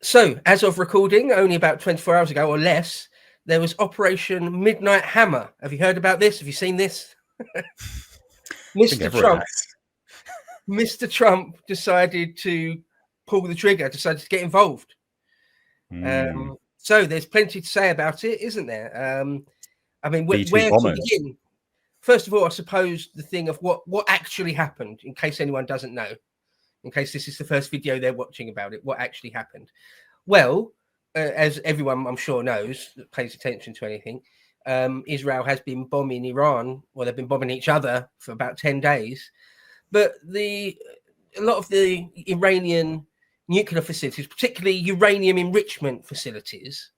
So, as of recording, only about 24 hours ago or less, there was Operation Midnight Hammer. Have you heard about this? Have you seen this? Mr. Trump. Mr. Trump decided to pull the trigger, decided to get involved. So there's plenty to say about it, isn't there? I mean, where to begin? First of all, I suppose the thing of what actually happened, in case anyone doesn't know, in case this is the first video they're watching about it, what actually happened. Well, as everyone I'm sure knows that pays attention to anything, Israel has been bombing Iran. Well, they've been bombing each other for about 10 days. But a lot of the Iranian nuclear facilities, particularly uranium enrichment facilities,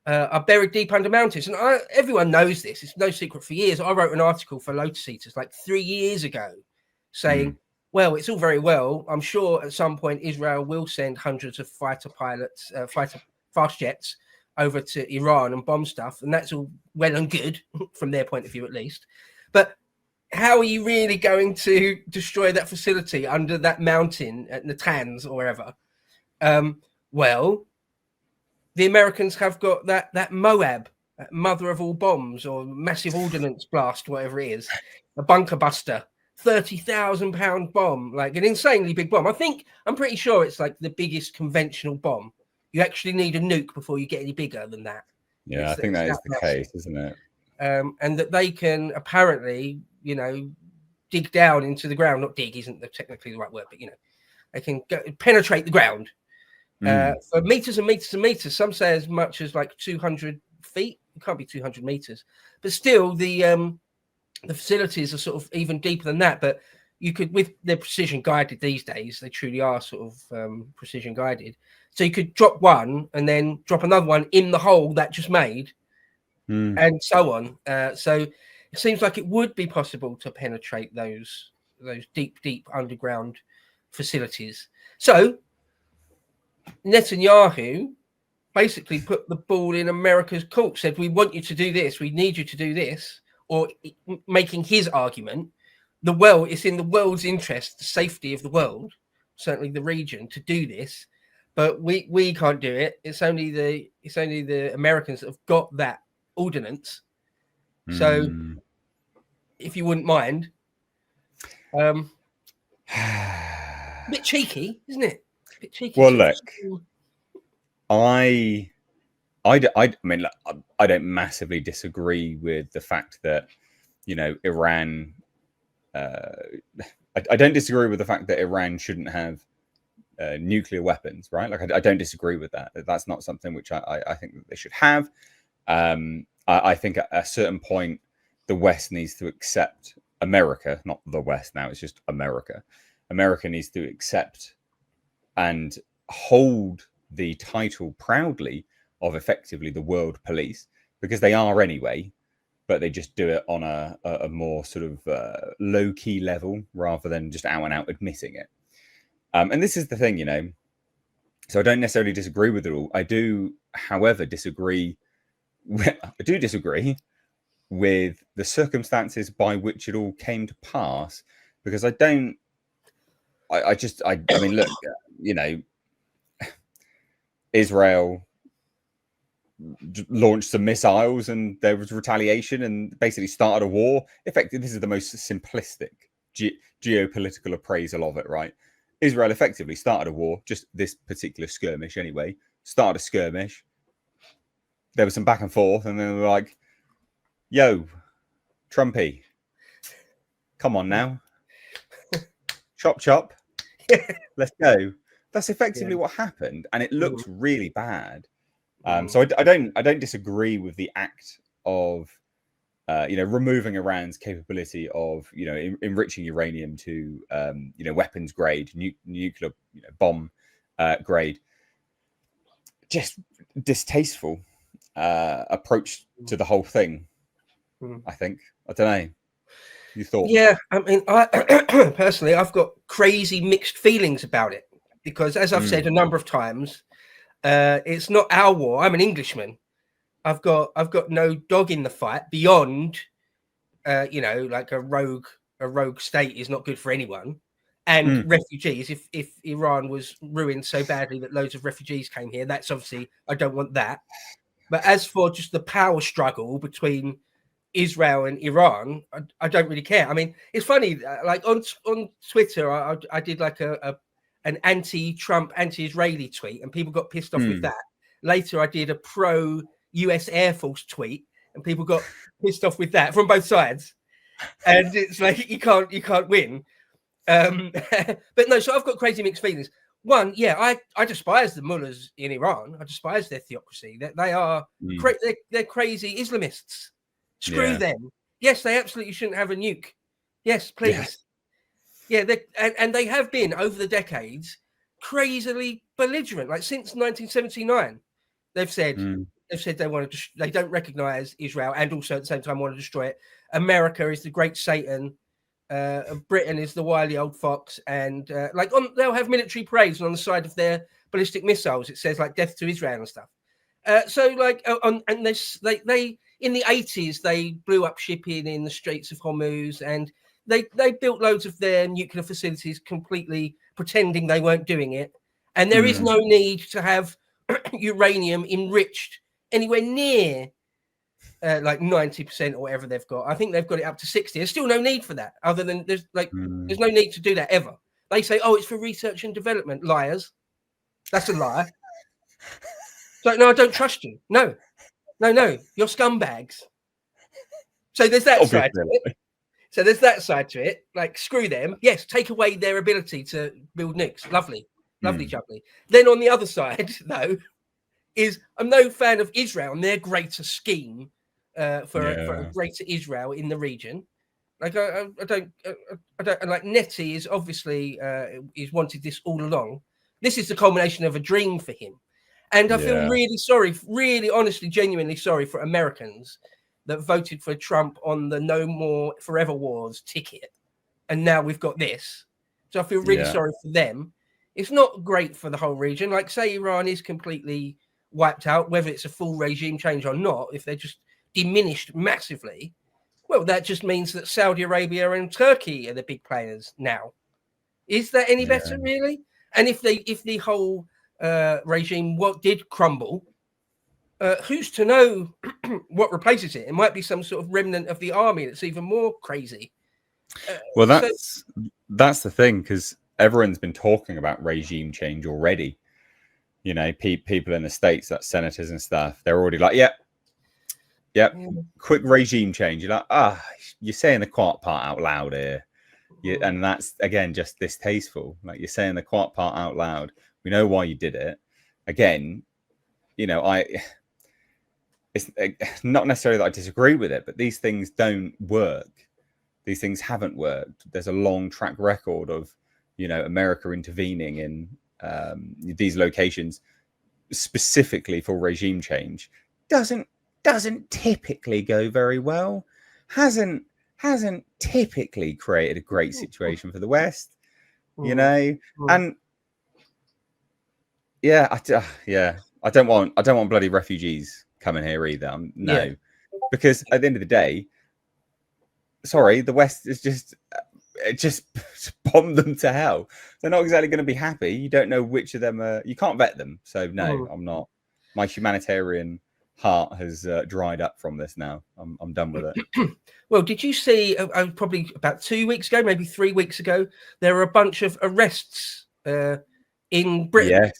are buried deep under mountains. And everyone knows this. It's no secret for years. I wrote an article for Lotus Eaters like 3 years ago saying, well, it's all very well. I'm sure at some point Israel will send hundreds of fighter pilots, fast jets over to Iran and bomb stuff. And that's all well and good from their point of view, at least. But how are you really going to destroy that facility under that mountain at Natanz or wherever? Well, the Americans have got that Moab, that mother of all bombs, or massive ordnance blast, whatever it is, a bunker buster, 30,000 pound bomb, like an insanely big bomb. I'm pretty sure it's like the biggest conventional bomb. You actually need a nuke before you get any bigger than that. Yeah, I think that is the case, isn't it? And that they can apparently, dig down into the ground. Not dig isn't technically the right word, but they can penetrate the ground for meters and meters and meters. Some say as much as like 200 feet. It can't be 200 meters, but still the facilities are sort of even deeper than that. But you could, with their precision guided these days, they truly are sort of precision guided. So you could drop one and then drop another one in the hole that just made, and so on. So it seems like it would be possible to penetrate those deep underground facilities. So Netanyahu basically put the ball in America's court, said, we want you to do this, we need you to do this, or making his argument, it's in the world's interest, the safety of the world, certainly the region, to do this, but we can't do it. It's only the Americans that have got that ordinance. So if you wouldn't mind, a bit cheeky, isn't it? A bit cheeky. Well, look, I mean, look, I don't massively disagree with the fact that, Iran. I don't disagree with the fact that Iran shouldn't have nuclear weapons, right? Like, I don't disagree with that. That's not something which I think that they should have. I think at a certain point, the West needs to accept America, not the West now, it's just America. America needs to accept and hold the title proudly of effectively the world police, because they are anyway, but they just do it on a more sort of low-key level rather than just out and out admitting it. And this is the thing, so I don't necessarily disagree with it all. I do, however, disagree with the circumstances by which it all came to pass, because I mean, look, Israel launched some missiles and there was retaliation and basically started a war. Effectively, this is the most simplistic geopolitical appraisal of it, right? Israel effectively started a war, just this particular skirmish anyway, started a skirmish. There was some back and forth, and then they were like, yo, Trumpy, come on now. Chop, let's go. That's effectively what happened, and it looks really bad. So I don't disagree with the act of removing Iran's capability of enriching uranium to weapons grade, nuclear bomb grade. Just distasteful approach to the whole thing. I think. I don't know. You thought? Yeah, I mean, I personally, I've got crazy mixed feelings about it, because, as I've said a number of times, it's not our war. I'm an Englishman. I've got no dog in the fight beyond, like a rogue state is not good for anyone, and refugees. If Iran was ruined so badly that loads of refugees came here, that's obviously, I don't want that. But as for just the power struggle between Israel and Iran, I don't really care. I mean, it's funny, like on Twitter, I did like an anti-Trump, anti-Israeli tweet, and people got pissed off with that. Later, I did a pro-US Air Force tweet, and people got pissed off with that from both sides. And it's like you can't win. But no, so I've got crazy mixed feelings. One, yeah, I despise the mullahs in Iran. I despise their theocracy. They are they're crazy Islamists. Screw them. Yes, they absolutely shouldn't have a nuke. Yes, please. Yeah, and they have been over the decades crazily belligerent. Like since 1979, they've said they want to. They don't recognize Israel, and also at the same time want to destroy it. America is the great Satan. Britain is the wily old fox, and they'll have military parades, and on the side of their ballistic missiles it says like "Death to Israel" and stuff. And they in the 80s they blew up shipping in the Straits of Hormuz, and they built loads of their nuclear facilities completely pretending they weren't doing it. And there is no need to have uranium enriched anywhere near like 90% or whatever they've got. I think they've got it up to 60. There's still no need for that, other than there's no need to do that ever. They say, oh, it's for research and development. Liars. That's a lie. So no, I don't trust you. No, you're scumbags. So there's that side to it. So there's that side to it. Like, screw them. Yes, take away their ability to build nukes. Lovely, jubbly. Then on the other side, though, is I'm no fan of Israel and their greater scheme for a greater Israel in the region. Like I don't like Nettie is obviously he's wanted this all along. This is the culmination of a dream for him. And I feel really sorry, really honestly, genuinely sorry for Americans that voted for Trump on the No More Forever Wars ticket. And now we've got this. So I feel really sorry for them. It's not great for the whole region. Like, say Iran is completely wiped out, whether it's a full regime change or not, if they're just diminished massively, well, that just means that Saudi Arabia and Turkey are the big players now. Is that any better, really? And if the whole regime did crumble, who's to know what replaces it? It might be some sort of remnant of the army that's even more crazy. Well, that's the thing, because everyone's been talking about regime change already. You know, people in the States, that senators and stuff, they're already like, quick regime change. You're like, you're saying the quiet part out loud here. And that's, again, just distasteful. Like, you're saying the quiet part out loud. We know why you did it. Again, you know, it's not necessarily that I disagree with it, but these things don't work. These things haven't worked. There's a long track record of, you know, America intervening in these locations specifically for regime change. Doesn't typically go very well. Hasn't typically created a great situation for the West, you know. And I don't want bloody refugees coming here either. Because at the end of the day, sorry, the West is just bomb them to hell. They're not exactly going to be happy. You don't know which of them are. You can't vet them. So no, I'm not. My humanitarian heart has dried up from this now. I'm done with it. Well, did you see probably about 2 weeks ago, maybe 3 weeks ago, there were a bunch of arrests in Britain,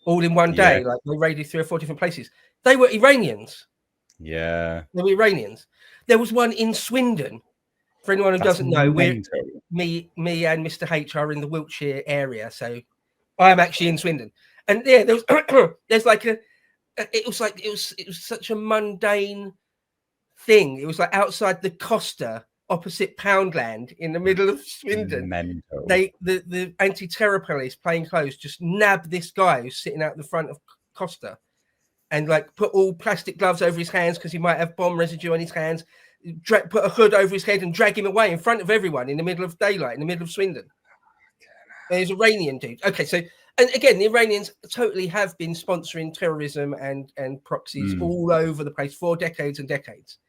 all in one day. Like, they raided 3 or 4 different places. They were Iranians. Yeah, they were Iranians. There was one in Swindon. For anyone who doesn't know, me and Mr. H are in the Wiltshire area, so I'm actually in Swindon. And there was there's like it was such a mundane thing. It was like outside the Costa, opposite Poundland, in the middle of Swindon. Mental. The anti-terror police, plain clothes, just nabbed this guy who's sitting out the front of Costa, and like put all plastic gloves over his hands because he might have bomb residue on his hands. Put a hood over his head and drag him away in front of everyone in the middle of daylight, in the middle of Swindon. There's an Iranian dude. Okay, so, and again, the Iranians totally have been sponsoring terrorism and proxies all over the place for decades and decades.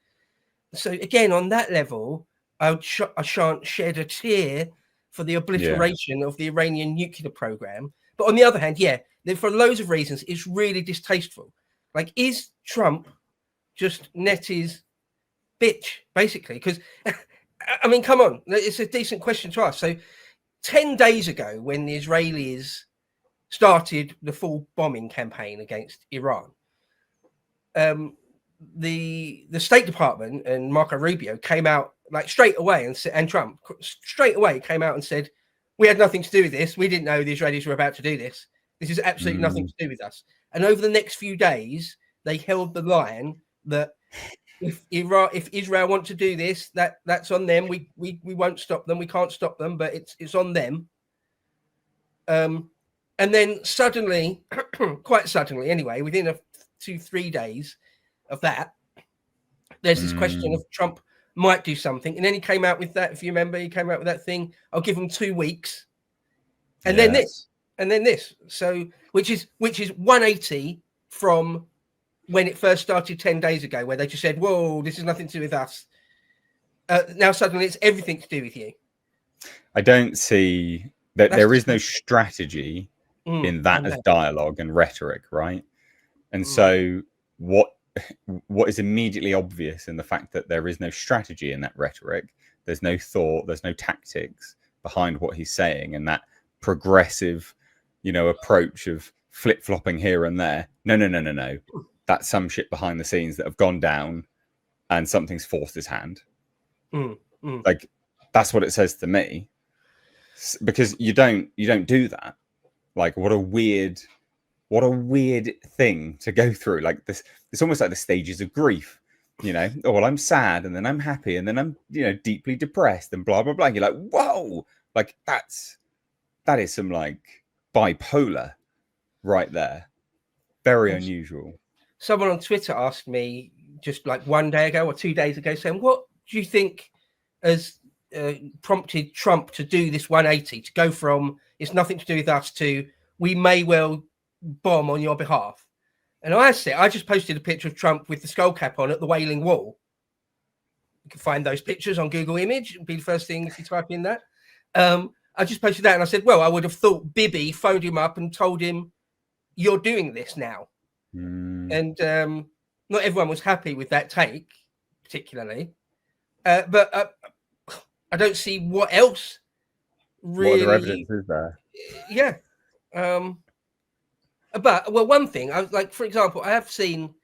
So again, on that level, I shan't shed a tear for the obliteration of the Iranian nuclear program. But on the other hand, for loads of reasons, it's really distasteful. Like, is Trump just Nettie's bitch, basically? Because, I mean, come on, it's a decent question to ask. So 10 days ago, when the Israelis started the full bombing campaign against Iran, the State Department and Marco Rubio came out like straight away and Trump straight away came out and said, we had nothing to do with this. We didn't know the Israelis were about to do this. This is absolutely nothing to do with us. And over the next few days, they held the line that if Israel want to do this, that's on them. We won't stop them. We can't stop them, but it's on them. And then suddenly, quite suddenly anyway, within 2-3 days of that, there's this question of Trump might do something. And then he came out with that, if you remember, he came out with that thing, I'll give him 2 weeks. And then this, and then this. So, which is 180 from when it first started 10 days ago, where they just said, whoa, this is nothing to do with us. Now suddenly it's everything to do with you. I don't see that there is no strategy in that as dialogue and rhetoric, right? And so what is immediately obvious in the fact that there is no strategy in that rhetoric, there's no thought, there's no tactics behind what he's saying, and that progressive, approach of flip-flopping here and there. No. That's some shit behind the scenes that have gone down and something's forced his hand. Like, that's what it says to me. Because you don't do that. Like, what a weird thing to go through. Like this, it's almost like the stages of grief. Oh, well, I'm sad, and then I'm happy, and then I'm deeply depressed, and blah blah blah. You're like, whoa, like that is some like bipolar right there. Very unusual. Someone on Twitter asked me just like 1 day ago or 2 days ago, saying, what do you think has prompted Trump to do this 180, to go from it's nothing to do with us to we may well bomb on your behalf? And I just posted a picture of Trump with the skull cap on at the Wailing Wall. You can find those pictures on Google Image. It'll be the first thing if you type in that. I just posted that and I said, well, I would have thought Bibi phoned him up and told him, you're doing this now. And not everyone was happy with that take, particularly. But I don't see what else really. What other evidence is there? Yeah. But, well, one thing, I was like, for example, I have seen,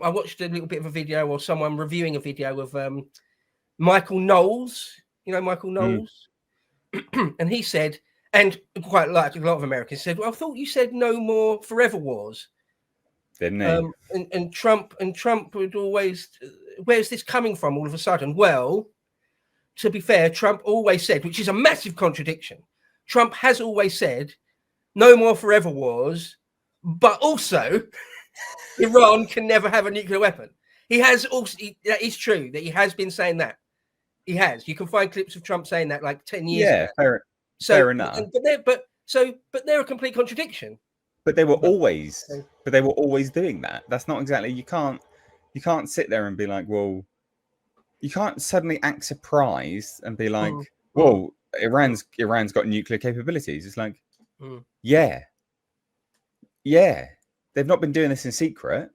I watched a little bit of a video or someone reviewing a video of Michael Knowles, Michael Knowles. And he said, and quite like a lot of Americans said, well, I thought you said no more forever wars. Didn't he? And Trump would always, where's this coming from all of a sudden? Well, to be fair, Trump always said, which is a massive contradiction. Trump has always said, no more forever wars, but also Iran can never have a nuclear weapon. He has also, that is true that he has been saying that. He has. You can find clips of Trump saying that like 10 years ago. Fair enough. But they're a complete contradiction. But they were always doing that. That's not exactly, you can't sit there and be like, well, you can't suddenly act surprised and be like, well, Iran's got nuclear capabilities. It's like, yeah. They've not been doing this in secret.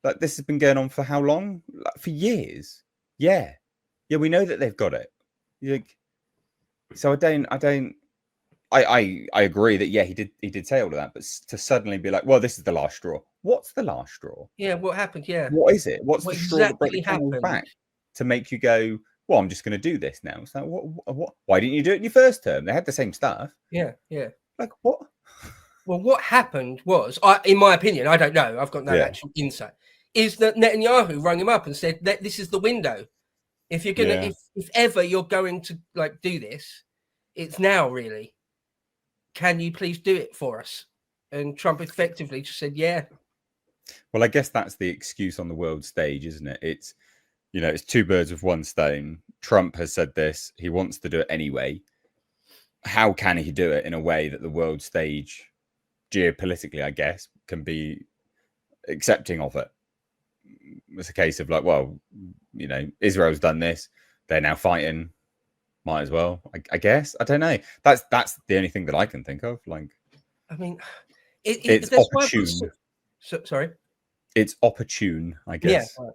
Like, this has been going on for how long? Like, for years. Yeah, we know that they've got it. Like, so I agree that he did say all of that, but to suddenly be like, well, this is the last straw. What's the last straw? Yeah, what happened? Yeah, what is it? What's the straw that broke the camel's back to make you go, well, I'm just going to do this now? It's like, what? Why didn't you do it in your first term? They had the same stuff. Yeah. Like, what? Well, what happened was, in my opinion, I don't know, I've got no actual insight, is that Netanyahu rang him up and said that this is the window. If you're gonna, if ever you're going to like do this, it's now, really. Can you please do it for us? And Trump effectively just said, yeah. Well, I guess that's the excuse on the world stage, isn't it? It's, it's two birds with one stone. Trump has said this. He wants to do it anyway. How can he do it in a way that the world stage, geopolitically, I guess, can be accepting of it? It's a case of like, well, Israel's done this. They're now fighting. Might as well. I guess. I don't know. That's the only thing that I can think of. Like, I mean, it's that's opportune. Sorry. It's opportune, I guess. Yeah. Right.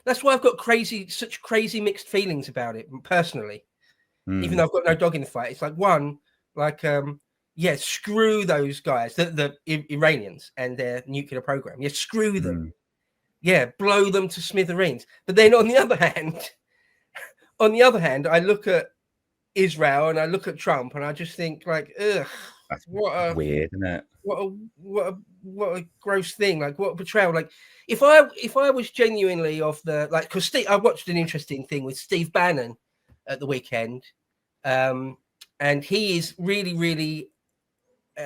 That's why I've got such crazy mixed feelings about it personally. Even though I've got no dog in the fight, it's like screw those guys, the Iranians and their nuclear program. Yeah, screw them. Yeah, blow them to smithereens. But then on the other hand, I look at Israel and I look at Trump and I just think like, ugh, that's weird, isn't it? What a gross thing! Like, what a betrayal! Like, if I was genuinely of the because I watched an interesting thing with Steve Bannon at the weekend, and he is really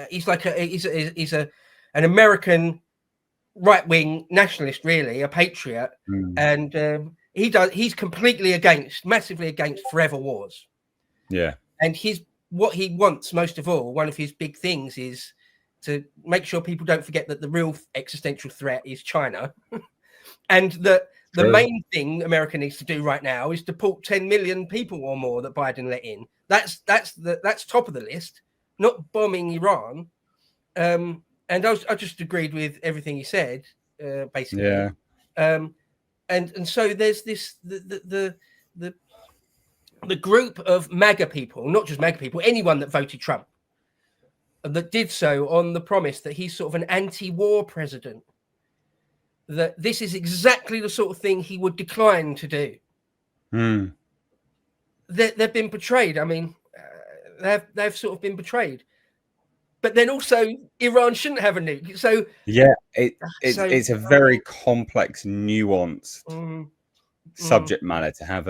he's like he's an American right-wing nationalist, really a patriot, and he's massively against forever wars. Yeah, and what he wants most of all, one of his big things is to make sure people don't forget that the real existential threat is China, and that the main thing America needs to do right now is deport 10 million people or more that Biden let in. That's top of the list, not bombing Iran. And I just agreed with everything he said, basically. Yeah. And so there's this the group of MAGA people, not just MAGA people, anyone that voted Trump, that did so on the promise that he's sort of an anti-war president, that this is exactly the sort of thing he would decline to do. They've been betrayed. I mean, they've sort of been betrayed. But then also, Iran shouldn't have a nuke. So yeah, it's a very complex, nuanced subject matter to have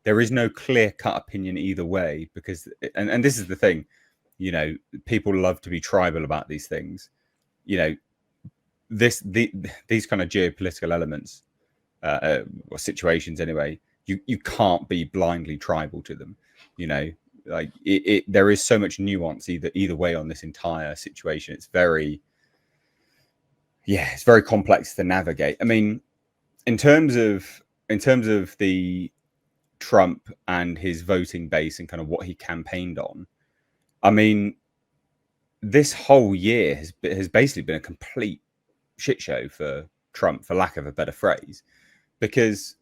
there is no clear-cut opinion either way, because and this is the thing, you know, people love to be tribal about these things, you know, these kind of geopolitical elements or situations anyway, you can't be blindly tribal to them, you know, like there is so much nuance either way on this entire situation. It's very complex to navigate. I mean, in terms of the Trump and his voting base and kind of what he campaigned on, I mean, this whole year has basically been a complete shit show for Trump, for lack of a better phrase, because,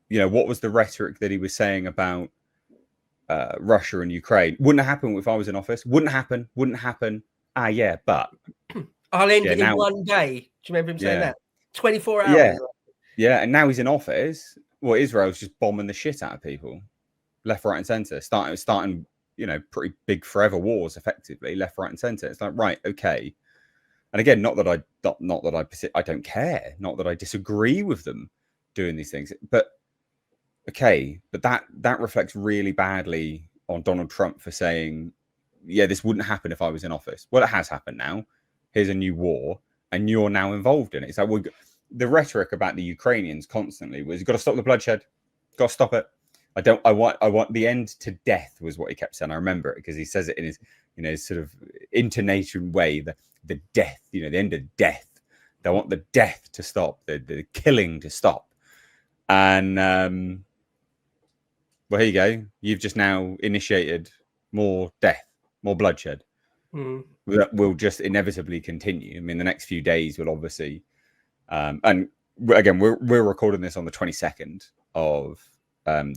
you know, what was the rhetoric that he was saying about Russia and Ukraine? Wouldn't happen if I was in office. Wouldn't happen. Ah, yeah, but I'll end it in one day. Do you remember him saying that? 24 hours. Yeah, and now he's in office. Well, Israel's just bombing the shit out of people, left, right, and center. Starting, you know, pretty big forever wars, effectively, left, right, and center. It's like, right, okay. And again, not that I don't care, not that I disagree with them doing these things, but okay, but that reflects really badly on Donald Trump for saying, yeah, this wouldn't happen if I was in office. Well, it has happened now. Here's a new war, and you're now involved in it. It's like, the rhetoric about the Ukrainians constantly was, you've got to stop the bloodshed, got to stop it. I want the end to death, was what he kept saying. I remember it because he says it in his, you know, sort of intonation way, the death, you know, the end of death. They want the death to stop, the killing to stop. And well, here you go. You've just now initiated more death, more bloodshed. That will just inevitably continue. I mean, the next few days will obviously, and again, we're recording this on the 22nd of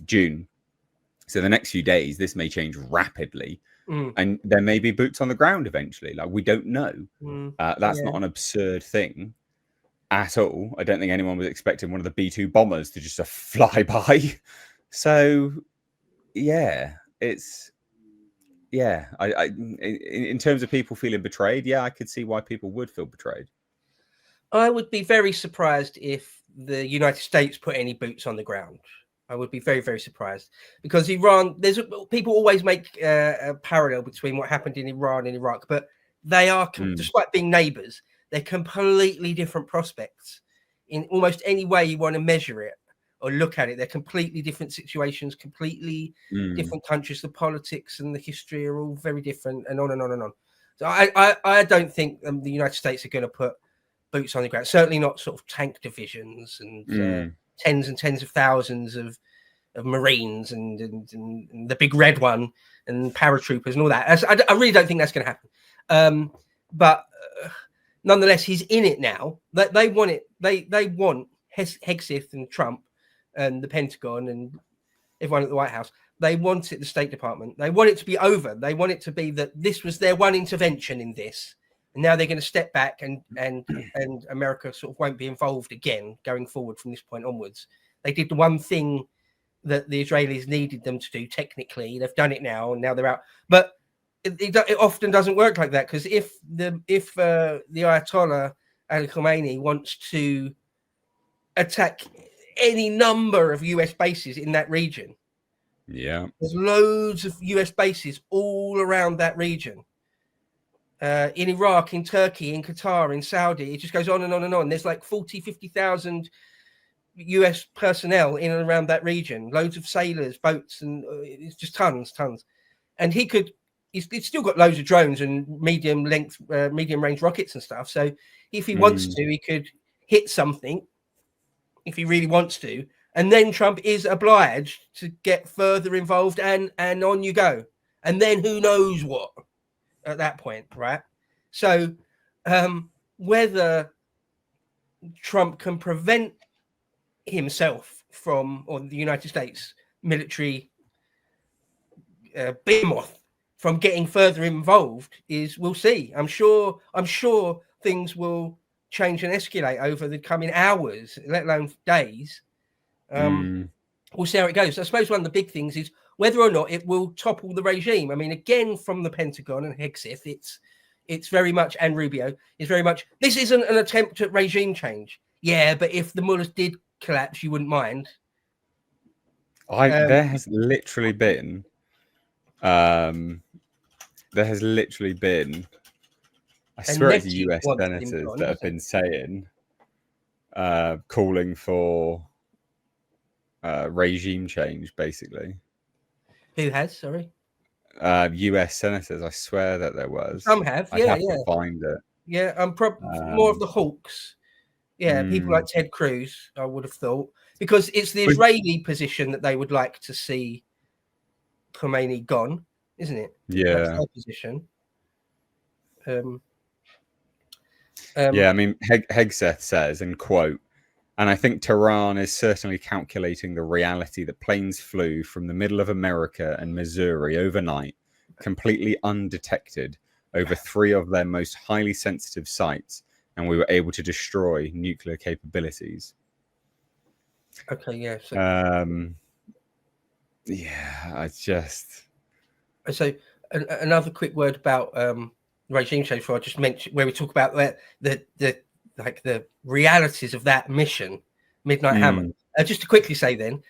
June. So the next few days, this may change rapidly, and there may be boots on the ground eventually. Like, we don't know. That's not an absurd thing at all. I don't think anyone was expecting one of the B-2 bombers to just fly by. So, yeah, it's I in terms of people feeling betrayed, I could see why people would feel betrayed. I would be very surprised if the United States put any boots on the ground. I would be very, very surprised, because Iran, people always make a parallel between what happened in Iran and Iraq, but they are, despite being neighbors, they're completely different prospects in almost any way you want to measure it or look at it. They're completely different situations, completely different countries. The politics and the history are all very different, and on and on and on. So I don't think the United States are going to put boots on the ground. Certainly not sort of tank divisions and tens and tens of thousands of Marines and the big red one and paratroopers and all that. I really don't think that's going to happen. But nonetheless, he's in it now. They want it. They want Hegseth and Trump and the Pentagon and everyone at the White House. They want it, the State Department. They want it to be over. They want it to be that this was their one intervention in this. And now they're going to step back and America sort of won't be involved again going forward from this point onwards. They did the one thing that the Israelis needed them to do technically. They've done it now, and now they're out. But it often doesn't work like that, because if the Ayatollah Ali Khamenei wants to attack any number of US bases in that region, there's loads of US bases all around that region. In Iraq, in Turkey, in Qatar, in Saudi, it just goes on and on and on. There's like 50,000 US personnel in and around that region, loads of sailors, boats, and it's just tons. And he's still got loads of drones and medium range rockets and stuff. So if he wants to, he could hit something if he really wants to. And then Trump is obliged to get further involved, and on you go. And then who knows what at that point, right? So whether Trump can prevent himself from, or the United States military behemoth from getting further involved we'll see. I'm sure things will change and escalate over the coming hours, let alone days. We'll see how it goes. I suppose one of the big things is whether or not it will topple the regime. I mean, again, from the Pentagon and Hegseth, it's very much, and Rubio is very much, this isn't an attempt at regime change. Yeah, but if the mullahs did collapse, you wouldn't mind. There has literally been I swear it's US senators that have been saying, calling for regime change, basically. Who has? Sorry. US senators. I swear that there was. Some have. I'd have to find it. Yeah, I'm more of the hawks. Yeah, people like Ted Cruz, I would have thought, because it's the Israeli position that they would like to see Khomeini gone, isn't it? Yeah. That's their position. Yeah, I mean, Hegseth says, and quote, "And I think Tehran is certainly calculating the reality that planes flew from the middle of America and Missouri overnight, completely undetected, over 3 of their most highly sensitive sites, and we were able to destroy nuclear capabilities." Okay, yeah. So, So another quick word about regime change, before I just mentioned, where we talk about the realities of that mission, Midnight Hammer. Just to quickly say, then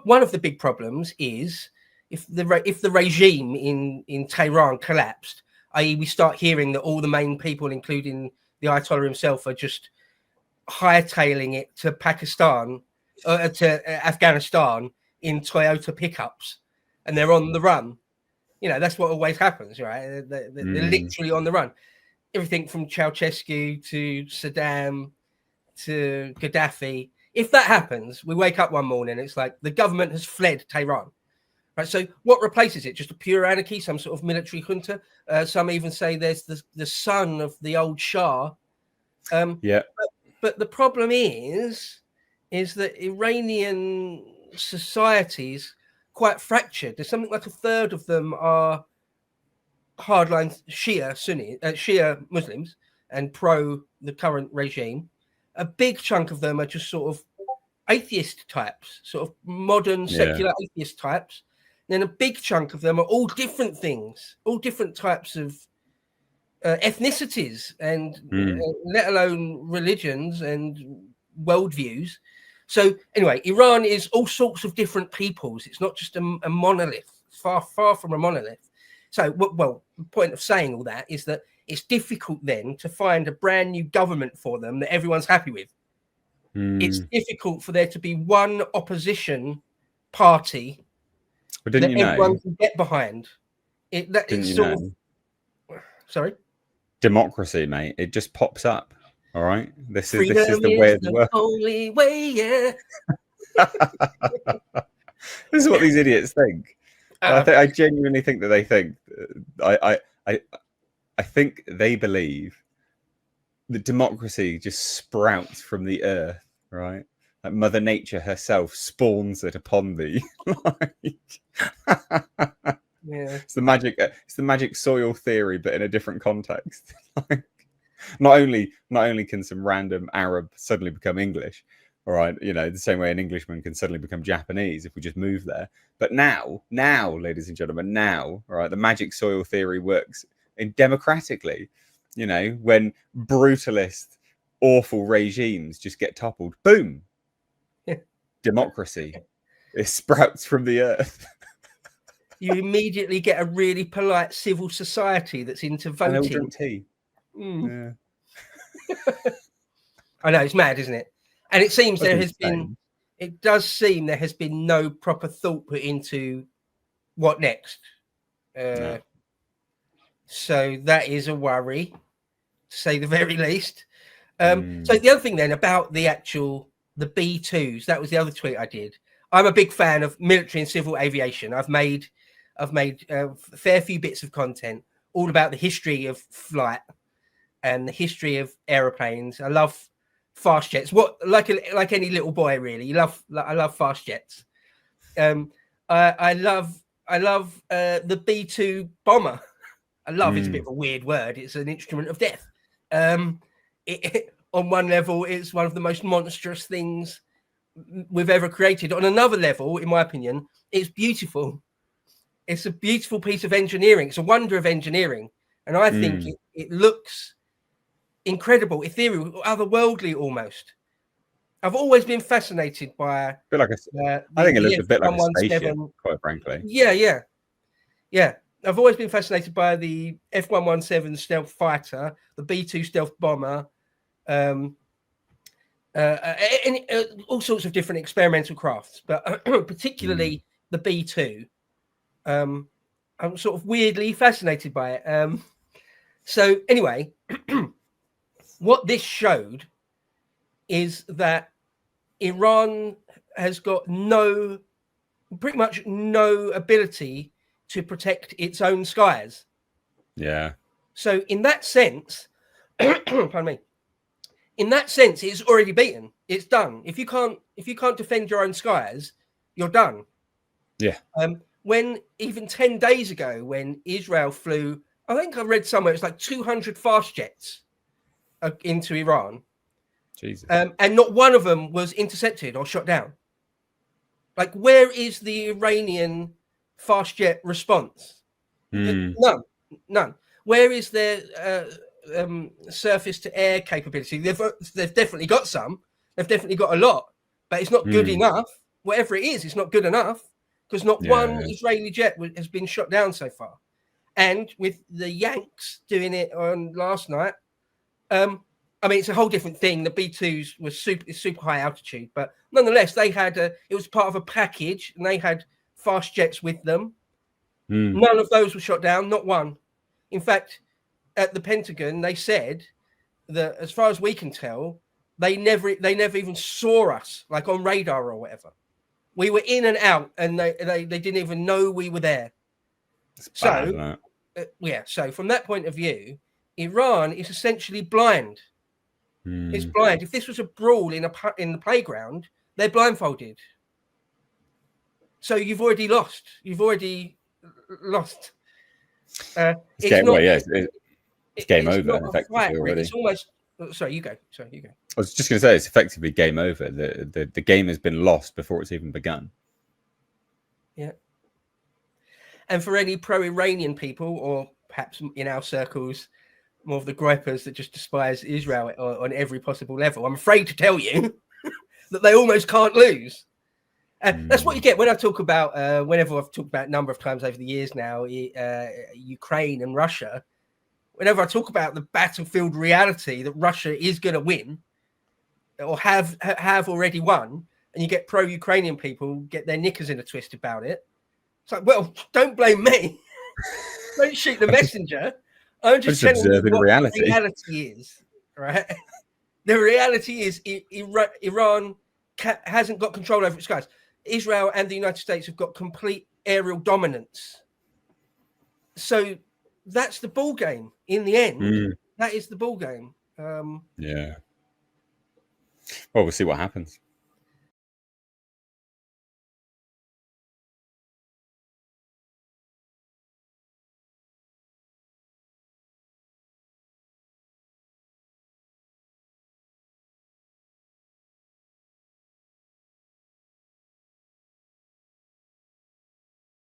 one of the big problems is if the regime in Tehran collapsed, i.e., we start hearing that all the main people, including the Ayatollah himself, are just hightailing it to Pakistan, to Afghanistan in Toyota pickups, and they're on the run. You know, that's what always happens, right? They're literally on the run. Everything from Ceausescu to Saddam to Gaddafi. If that happens, we wake up one morning, it's like the government has fled Tehran. Right? So what replaces it? Just a pure anarchy, some sort of military junta? Some even say there's the son of the old Shah. But the problem is that Iranian societies quite fractured. There's something like a third of them are hardline Shia Muslims and pro the current regime. A big chunk of them are just sort of atheist types, sort of modern secular atheist types. And then a big chunk of them are all different things, all different types of ethnicities, and let alone religions and worldviews. So anyway, Iran is all sorts of different peoples. It's not just a monolith. It's far from a monolith. So, well, the point of saying all that is that it's difficult then to find a brand new government for them that everyone's happy with. It's difficult for there to be one opposition party that everyone can get behind. Sorry? Democracy, mate. It just pops up. All right. This is the way of the world. Only way, yeah. This is what these idiots think. I genuinely think that they think. I think they believe that democracy just sprouts from the earth, right? Like Mother Nature herself spawns it upon thee. Yeah. It's the magic soil theory, but in a different context. Not only can some random Arab suddenly become English, all right, the same way an Englishman can suddenly become Japanese if we just move there. But now, ladies and gentlemen, all right, the magic soil theory works democratically. When brutalist, awful regimes just get toppled, boom, democracy. It sprouts from the earth. You immediately get a really polite civil society that's into voting. And they'll drink tea. Yeah. I know, it's mad, isn't it? And it seems it does seem there has been no proper thought put into what next. No. So that is a worry, to say the very least. So the other thing then about the B2s, that was the other tweet I did. I'm a big fan of military and civil aviation. I've made a fair few bits of content all about the history of flight and the history of aeroplanes. I love fast jets. Like any little boy, really. I love fast jets. I love the B2 bomber. I love it's a bit of a weird word. It's an instrument of death. On one level, it's one of the most monstrous things we've ever created. On another level, in my opinion, it's beautiful. It's a beautiful piece of engineering. It's a wonder of engineering. And I think it looks incredible, ethereal, otherworldly almost. I've always been fascinated by... I think it looks a bit like a spaceship, quite frankly. Yeah. I've always been fascinated by the F-117 stealth fighter, the B-2 stealth bomber, and all sorts of different experimental crafts, but particularly the B-2. I'm sort of weirdly fascinated by it. So anyway, what this showed is that Iran has got pretty much no ability to protect its own skies. Yeah. So in that sense, pardon me, in that sense, it's already beaten. It's done. If you can't defend your own skies, you're done. Yeah. When even 10 days ago, when Israel flew, I think I read somewhere it's like 200 fast jets into Iran. Jesus. And not one of them was intercepted or shot down. Like, where is the Iranian fast jet response? None. Where is their surface to air capability? They've definitely got some. They've definitely got a lot, but it's not good enough. Whatever it is, it's not good enough because not one Israeli jet has been shot down so far. And with the Yanks doing it on last night, I mean, it's a whole different thing. The B2s were super high altitude, but nonetheless, it was part of a package, and they had fast jets with them. None of those were shot down, not one. In fact, at the Pentagon, they said that, as far as we can tell, they never even saw us, like on radar or whatever. We were in and out, and they didn't even know we were there. So from that point of view, Iran is essentially blind. It's blind. If this was a brawl in the playground, they're blindfolded. So you've already lost. It's game over. Effectively already. It's almost. Sorry, you go. I was just going to say it's effectively game over. The game has been lost before it's even begun. Yeah. And for any pro-Iranian people, or perhaps in our circles, more of the gripers that just despise Israel on every possible level, I'm afraid to tell you that they almost can't lose. That's what you get when I talk about, whenever I've talked about a number of times over the years now, Ukraine and Russia. Whenever I talk about the battlefield reality that Russia is going to win or have already won, and you get pro-Ukrainian people get their knickers in a twist about it. It's like, well, don't blame me. Don't shoot the messenger. I'm just telling you what reality is, right? The reality is Iran hasn't got control over its skies. Israel and the United States have got complete aerial dominance. So that's the ball game in the end. That is the ball game. Yeah. Well, we'll see what happens.